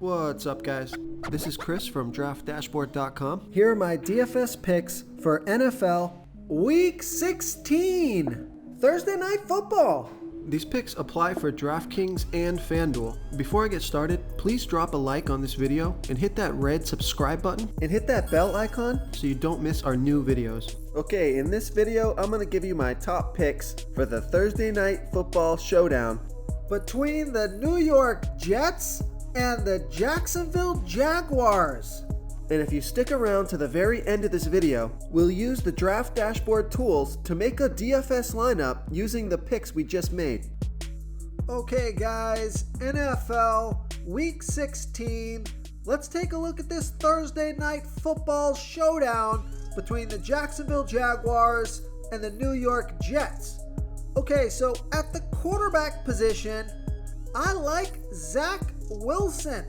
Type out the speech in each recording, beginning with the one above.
What's up, guys? This is Chris from DraftDashboard.com. Here are my DFS picks for NFL Week 16, Thursday Night Football. These picks apply for DraftKings and FanDuel. Before I get started, please drop a like on this video and hit that red subscribe button And hit that bell icon so you don't miss our new videos. Okay, in this video, I'm going to give you my top picks for the Thursday Night Football Showdown between the New York Jets and the Jacksonville Jaguars. And if you stick around to the very end of this video, we'll use the Draft Dashboard tools to make a DFS lineup using the picks we just made. Okay guys, NFL Week 16. Let's take a look at this Thursday Night Football Showdown between the Jacksonville Jaguars and the New York Jets. Okay, so at the quarterback position, I like Zach Wilson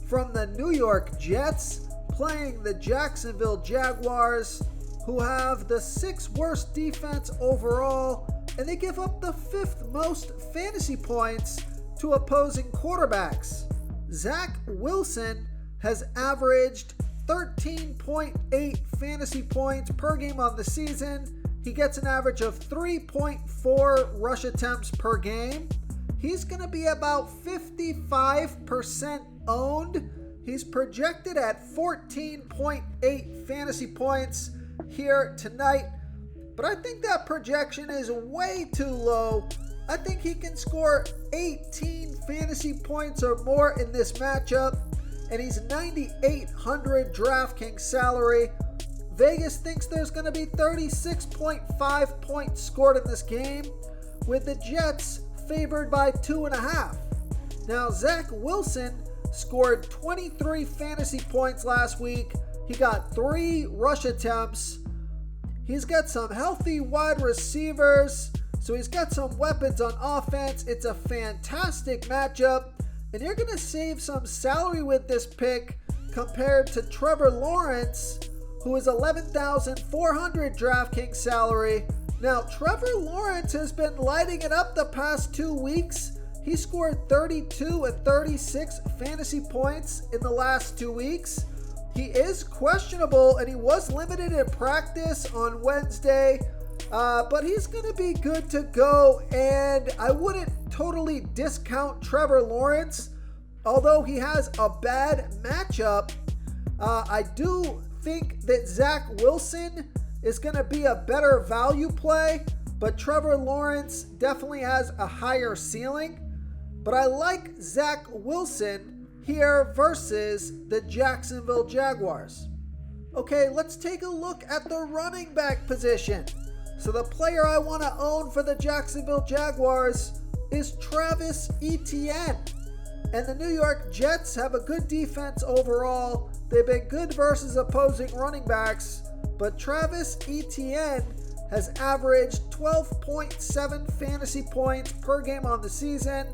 from the New York Jets playing the Jacksonville Jaguars, who have the 6th worst defense overall, and they give up the 5th most fantasy points to opposing quarterbacks. Zach Wilson has averaged 13.8 fantasy points per game on the season. He gets an average of 3.4 rush attempts per game. He's going to be about 55% owned. He's projected at 14.8 fantasy points here tonight, but I think that projection is way too low. I think he can score 18 fantasy points or more in this matchup, and he's 9,800 DraftKings salary. Vegas thinks there's going to be 36.5 points scored in this game, with the Jets favored by 2.5. Now, Zach Wilson scored 23 fantasy points last week. He got 3 rush attempts. He's got some healthy wide receivers, so he's got some weapons on offense. It's a fantastic matchup, and you're going to save some salary with this pick compared to Trevor Lawrence, who is 11,400 DraftKings salary. Now, Trevor Lawrence has been lighting it up the past 2 weeks. He scored 32 and 36 fantasy points in the last 2 weeks. He is questionable, and he was limited in practice on Wednesday, but he's going to be good to go, and I wouldn't totally discount Trevor Lawrence. Although he has a bad matchup, I do think that Zach Wilson is going to be a better value play, but Trevor Lawrence definitely has a higher ceiling. But I like Zach Wilson here versus the Jacksonville Jaguars. Okay, let's take a look at the running back position. So the player I want to own for the Jacksonville Jaguars is Travis Etienne. And the New York Jets have a good defense overall. They've been good versus opposing running backs, but Travis Etienne has averaged 12.7 fantasy points per game on the season,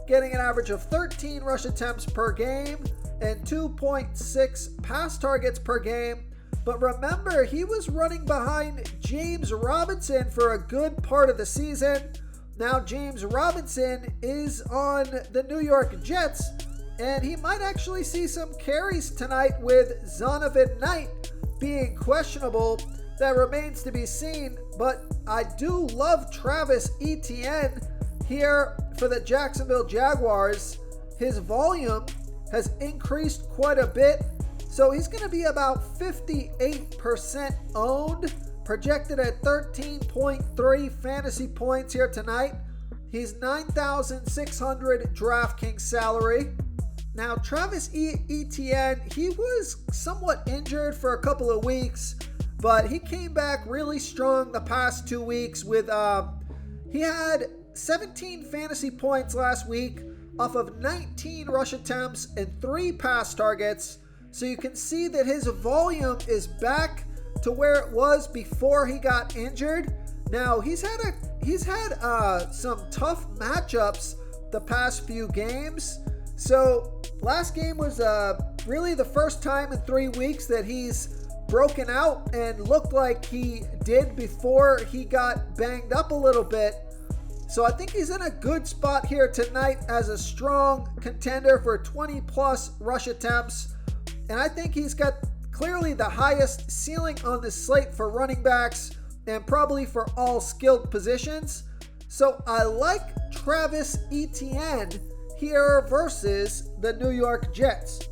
getting an average of 13 rush attempts per game and 2.6 pass targets per game. But remember, he was running behind James Robinson for a good part of the season. Now James Robinson is on the New York Jets, and he might actually see some carries tonight with Zonovan Knight being questionable. That remains to be seen, but I do love Travis Etienne here for the Jacksonville Jaguars. His volume has increased quite a bit, so he's going to be about 58% owned, projected at 13.3 fantasy points here tonight. He's 9,600 DraftKings salary. Now, Travis Etienne, he was somewhat injured for a couple of weeks, but he came back really strong the past 2 weeks with, he had 17 fantasy points last week off of 19 rush attempts and 3 pass targets. So you can see that his volume is back to where it was before he got injured. Now, he's had some tough matchups the past few games. So last game was really the first time in 3 weeks that he's broken out and looked like he did before he got banged up a little bit. So I think he's in a good spot here tonight as a strong contender for 20 plus rush attempts. And I think he's got clearly the highest ceiling on the slate for running backs and probably for all skilled positions. So I like Travis Etienne here versus the New York Jets.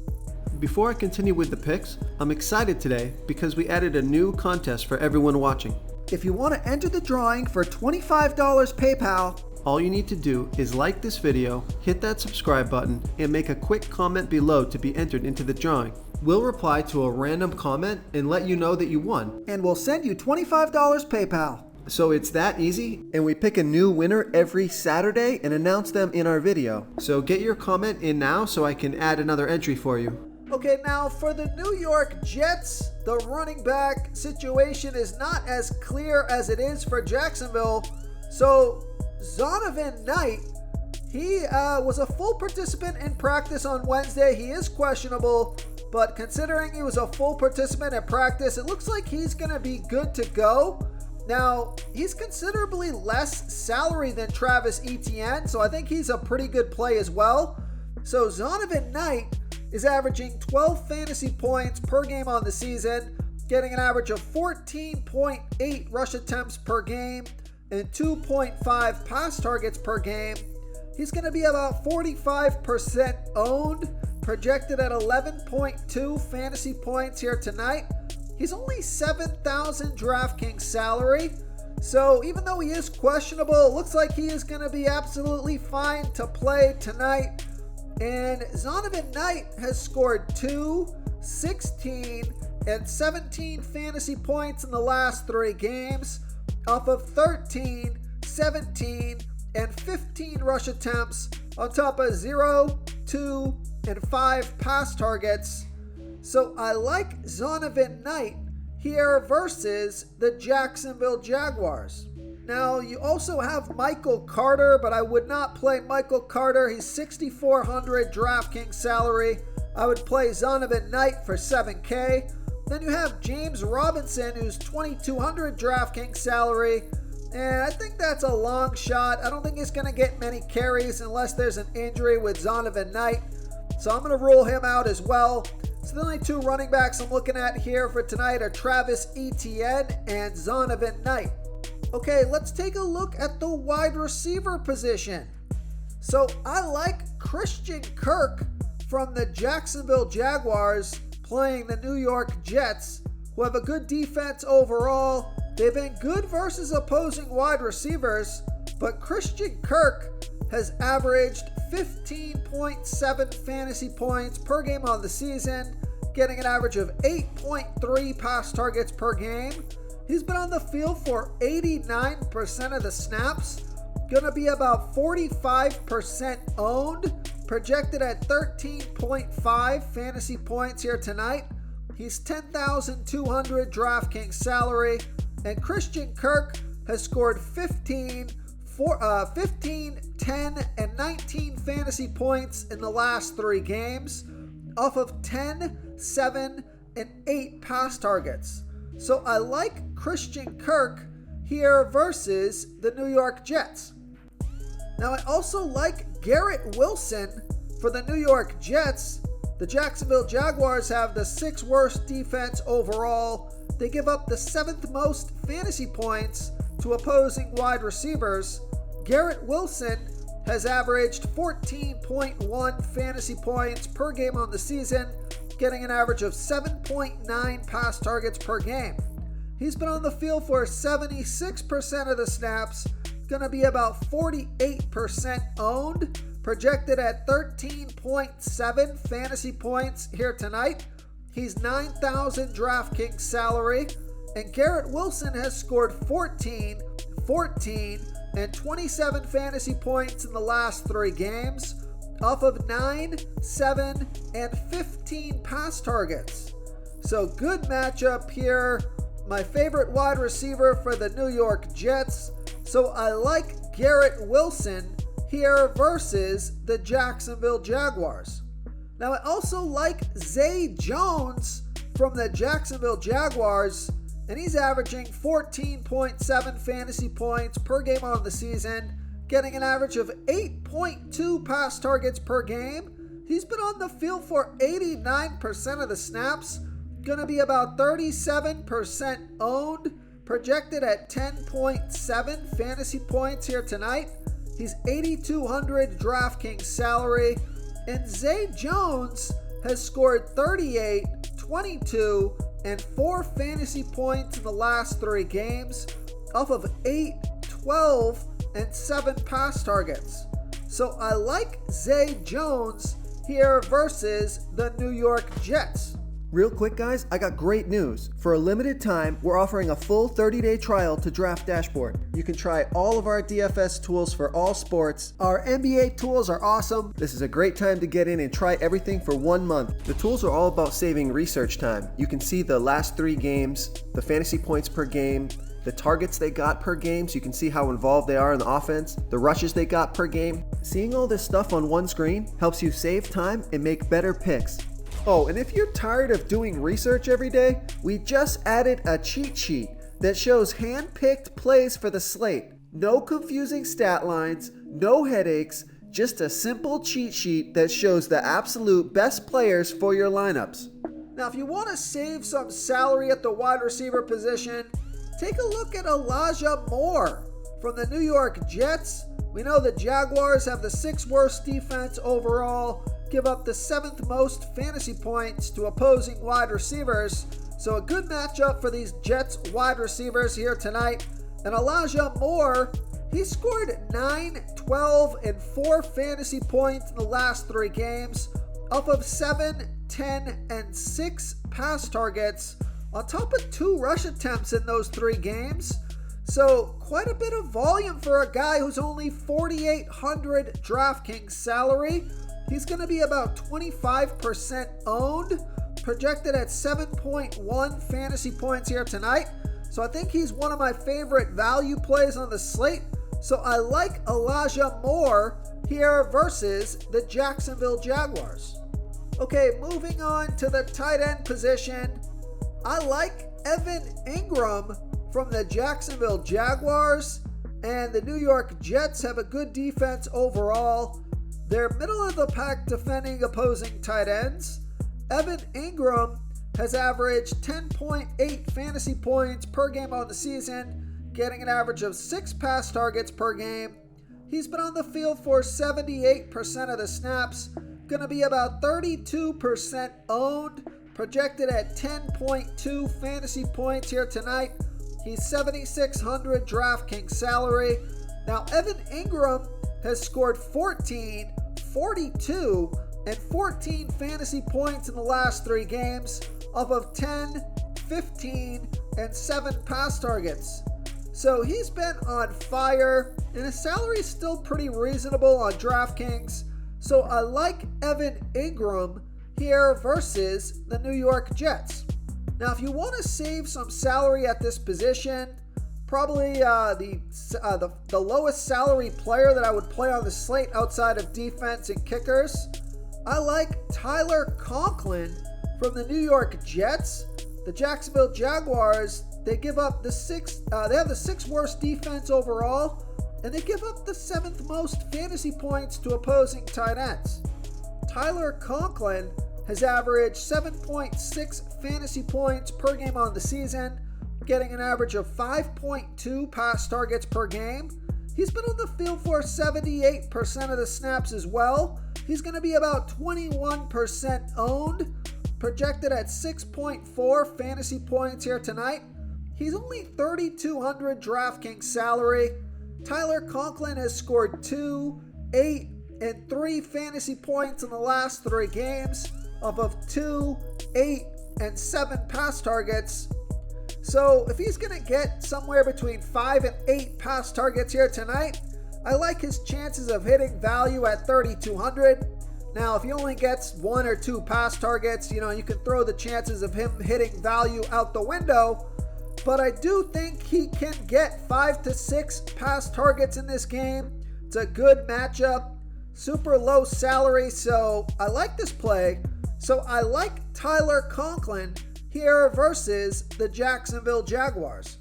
Before I continue with the picks, I'm excited today because we added a new contest for everyone watching. If you want to enter the drawing for $25 PayPal, all you need to do is like this video, hit that subscribe button, and make a quick comment below to be entered into the drawing. We'll reply to a random comment and let you know that you won. And we'll send you $25 PayPal. So it's that easy, and we pick a new winner every Saturday and announce them in our video. So get your comment in now so I can add another entry for you. Okay, now for the New York Jets, the running back situation is not as clear as it is for Jacksonville. So Zonovan Knight, he was a full participant in practice on Wednesday. He is questionable, but considering he was a full participant in practice, it looks like he's going to be good to go. Now, he's considerably less salary than Travis Etienne, so I think he's a pretty good play as well. So Zonovan Knight is averaging 12 fantasy points per game on the season, getting an average of 14.8 rush attempts per game and 2.5 pass targets per game. He's going to be about 45% owned, projected at 11.2 fantasy points here tonight. He's only $7,000 DraftKings salary, so even though he is questionable, it looks like he is going to be absolutely fine to play tonight. And Zonovan Knight has scored 2, 16, and 17 fantasy points in the last 3 games, off of 13, 17, and 15 rush attempts, on top of 0, 2, and 5 pass targets. So I like Zonovan Knight here versus the Jacksonville Jaguars. Now, you also have Michael Carter, but I would not play Michael Carter. He's $6,400 DraftKings salary. I would play Zonovan Knight for $7K. Then you have James Robinson, who's $2,200 DraftKings salary. And I think that's a long shot. I don't think he's going to get many carries unless there's an injury with Zonovan Knight. So I'm going to rule him out as well. So the only 2 running backs I'm looking at here for tonight are Travis Etienne and Zonovan Knight. Okay, let's take a look at the wide receiver position. So I like Christian Kirk from the Jacksonville Jaguars playing the New York Jets, who have a good defense overall. They've been good versus opposing wide receivers, but Christian Kirk has averaged 15.7 fantasy points per game on the season, getting an average of 8.3 pass targets per game. He's been on the field for 89% of the snaps, going to be about 45% owned, projected at 13.5 fantasy points here tonight. He's $10,200 DraftKings salary, and Christian Kirk has scored 15, 10, and 19 fantasy points in the last 3 games, off of 10, 7, and 8 pass targets. So I like Christian Kirk here versus the New York Jets. Now I also like Garrett Wilson for the New York Jets. The Jacksonville Jaguars have the 6th worst defense overall. They give up the 7th most fantasy points to opposing wide receivers. Garrett Wilson has averaged 14.1 fantasy points per game on the season, getting an average of 7.9 pass targets per game. He's been on the field for 76% of the snaps, going to be about 48% owned, projected at 13.7 fantasy points here tonight. He's $9,000 DraftKings salary, and Garrett Wilson has scored 14, 14, and 27 fantasy points in the last 3 games, off of 9, 7, and 15 pass targets. So good matchup here. My favorite wide receiver for the New York Jets. So I like Garrett Wilson here versus the Jacksonville Jaguars. Now I also like Zay Jones from the Jacksonville Jaguars, and he's averaging 14.7 fantasy points per game on the season, getting an average of 8.2 pass targets per game. He's been on the field for 89% of the snaps, going to be about 37% owned, projected at 10.7 fantasy points here tonight. He's 8,200 DraftKings salary, and Zay Jones has scored 38, 22, and 4 fantasy points in the last 3 games off of 8, 12, and 7 pass targets. So I like Zay Jones here versus the New York Jets. Real quick, guys, I got great news. For a limited time, we're offering a full 30-day trial to Draft Dashboard. You can try all of our DFS tools for all sports. Our NBA tools are awesome. This is a great time to get in and try everything for 1 month. The tools are all about saving research time. You can see the last 3 games, the fantasy points per game, the targets they got per game, so you can see how involved they are in the offense, the rushes they got per game. Seeing all this stuff on one screen helps you save time and make better picks. Oh, and if you're tired of doing research every day, we just added a cheat sheet that shows hand-picked plays for the slate. No confusing stat lines, no headaches, just a simple cheat sheet that shows the absolute best players for your lineups. Now, if you want to save some salary at the wide receiver position, take a look at Elijah Moore from the New York Jets. We know the Jaguars have the 6th worst defense overall, give up the 7th most fantasy points to opposing wide receivers. So a good matchup for these Jets wide receivers here tonight. And Elijah Moore, he scored 9, 12, and 4 fantasy points in the last 3 games, off of 7, 10, and 6 pass targets, on top of 2 rush attempts in those 3 games. So quite a bit of volume for a guy who's only 4,800 DraftKings salary. He's going to be about 25% owned, projected at 7.1 fantasy points here tonight. So I think he's one of my favorite value plays on the slate. So I like Elijah Moore here versus the Jacksonville Jaguars. Okay, moving on to the tight end position. I like Evan Ingram from the Jacksonville Jaguars, and the New York Jets have a good defense overall. They're middle of the pack defending opposing tight ends. Evan Ingram has averaged 10.8 fantasy points per game on the season, getting an average of 6 pass targets per game. He's been on the field for 78% of the snaps, going to be about 32% owned, projected at 10.2 fantasy points here tonight. He's 7,600 DraftKings salary. Now, Evan Ingram has scored 14, 42, and 14 fantasy points in the last 3 games off of 10, 15, and 7 pass targets. So he's been on fire, and his salary is still pretty reasonable on DraftKings. So I like Evan Ingram here versus the New York Jets. Now, if you want to save some salary at this position, probably the lowest salary player that I would play on the slate outside of defense and kickers, I like Tyler Conklin from the New York Jets. The Jacksonville Jaguars, they give up they have the 6th worst defense overall, and they give up the 7th most fantasy points to opposing tight ends. Tyler Conklin has averaged 7.6 fantasy points per game on the season, getting an average of 5.2 pass targets per game. He's been on the field for 78% of the snaps as well. He's going to be about 21% owned, projected at 6.4 fantasy points here tonight. He's only 3,200 DraftKings salary. Tyler Conklin has scored 2, 8, and 3 fantasy points in the last 3 games off of 2, 8, and 7 pass targets. So if he's going to get somewhere between 5 and 8 pass targets here tonight, I like his chances of hitting value at 3,200. Now, if he only gets 1 or 2 pass targets, you can throw the chances of him hitting value out the window. But I do think he can get 5 to 6 pass targets in this game. It's a good matchup, super low salary, so I like this play. So I like Tyler Conklin here versus the Jacksonville Jaguars.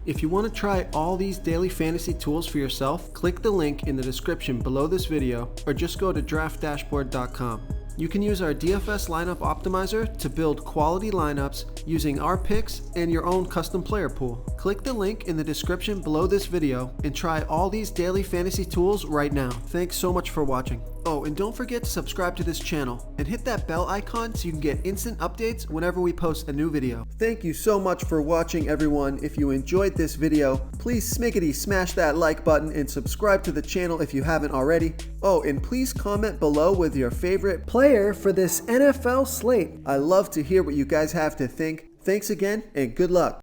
If you want to try all these daily fantasy tools for yourself, click the link in the description below this video or just go to draftdashboard.com. You can use our DFS lineup optimizer to build quality lineups using our picks and your own custom player pool. Click the link in the description below this video and try all these daily fantasy tools right now. Thanks so much for watching. Oh, and don't forget to subscribe to this channel and hit that bell icon so you can get instant updates whenever we post a new video. Thank you so much for watching, everyone. If you enjoyed this video, please smiggity smash that like button and subscribe to the channel if you haven't already. Oh, and please comment below with your favorite player for this NFL slate. I love to hear what you guys have to think. Thanks again and good luck.